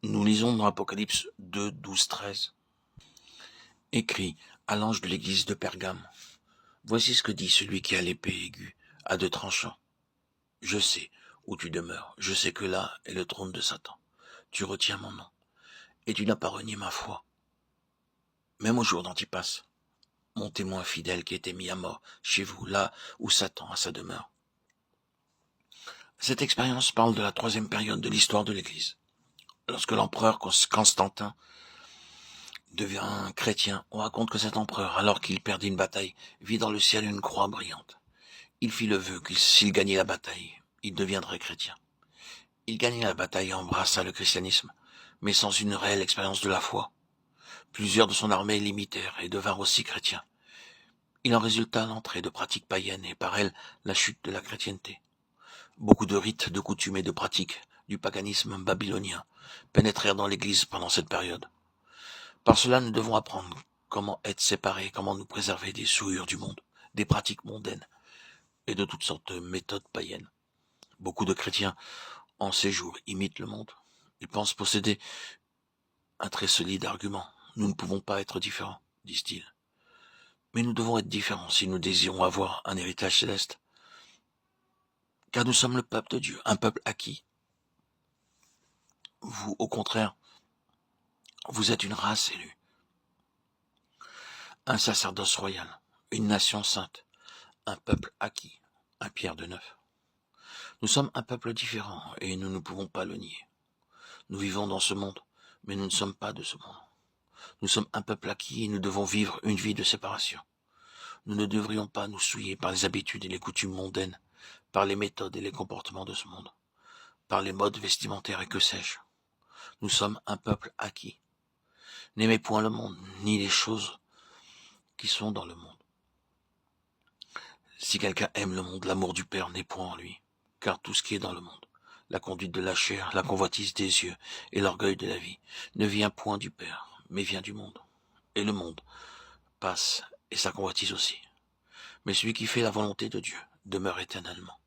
Nous lisons dans Apocalypse 2, 12, 13. Écrit à l'ange de l'église de Pergame. Voici ce que dit celui qui a l'épée aiguë à deux tranchants. Je sais où tu demeures, je sais que là est le trône de Satan. Tu retiens mon nom, et tu n'as pas renié ma foi. Même au jour d'Antipas, mon témoin fidèle qui était mis à mort chez vous, là où Satan a sa demeure. Cette expérience parle de la troisième période de l'histoire de l'Église. Lorsque l'empereur Constantin devient chrétien, on raconte que cet empereur, alors qu'il perdit une bataille, vit dans le ciel une croix brillante. Il fit le vœu que s'il gagnait la bataille, il deviendrait chrétien. Il gagna la bataille et embrassa le christianisme, mais sans une réelle expérience de la foi. Plusieurs de son armée l'imitèrent et devinrent aussi chrétiens. Il en résulta l'entrée de pratiques païennes et par elles la chute de la chrétienté. Beaucoup de rites, de coutumes et de pratiques du paganisme babylonien pénétrèrent dans l'Église pendant cette période. Par cela, nous devons apprendre comment être séparés, comment nous préserver des souillures du monde, des pratiques mondaines et de toutes sortes de méthodes païennes. Beaucoup de chrétiens, en ces jours, imitent le monde. Ils pensent posséder un très solide argument. Nous ne pouvons pas être différents, disent-ils. Mais nous devons être différents si nous désirons avoir un héritage céleste. Car nous sommes le peuple de Dieu, un peuple acquis. Vous, au contraire, vous êtes une race élue, un sacerdoce royal, une nation sainte, un peuple acquis, un Pierre de Neuf. Nous sommes un peuple différent et nous ne pouvons pas le nier. Nous vivons dans ce monde, mais nous ne sommes pas de ce monde. Nous sommes un peuple acquis et nous devons vivre une vie de séparation. Nous ne devrions pas nous souiller par les habitudes et les coutumes mondaines, par les méthodes et les comportements de ce monde, par les modes vestimentaires et que sais-je. Nous sommes un peuple acquis. N'aimez point le monde, ni les choses qui sont dans le monde. Si quelqu'un aime le monde, l'amour du Père n'est point en lui, car tout ce qui est dans le monde, la conduite de la chair, la convoitise des yeux et l'orgueil de la vie, ne vient point du Père, mais vient du monde. Et le monde passe, et sa convoitise aussi. Mais celui qui fait la volonté de Dieu demeure éternellement.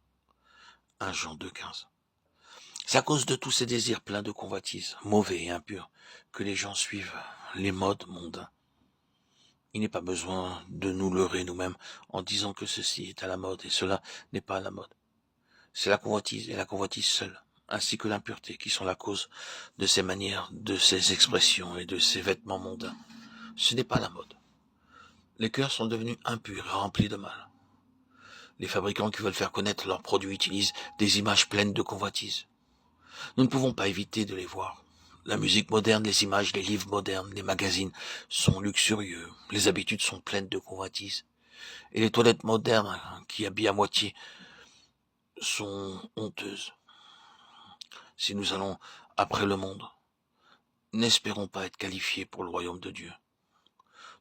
1 Jean 2,15. C'est à cause de tous ces désirs pleins de convoitises, mauvais et impurs, que les gens suivent les modes mondains. Il n'est pas besoin de nous leurrer nous-mêmes en disant que ceci est à la mode et cela n'est pas à la mode. C'est la convoitise et la convoitise seule, ainsi que l'impureté qui sont la cause de ces manières, de ces expressions et de ces vêtements mondains. Ce n'est pas la mode. Les cœurs sont devenus impurs et remplis de mal. Les fabricants qui veulent faire connaître leurs produits utilisent des images pleines de convoitise. Nous ne pouvons pas éviter de les voir. La musique moderne, les images, les livres modernes, les magazines sont luxurieux. Les habitudes sont pleines de convoitise. Et les toilettes modernes, qui habillent à moitié, sont honteuses. Si nous allons après le monde, n'espérons pas être qualifiés pour le royaume de Dieu.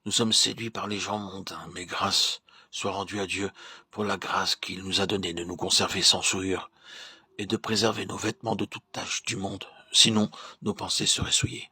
Nous sommes séduits par les gens mondains, mais grâce soit rendue à Dieu pour la grâce qu'il nous a donnée de nous conserver sans souillure et de préserver nos vêtements de toute tache du monde. Sinon, nos pensées seraient souillées.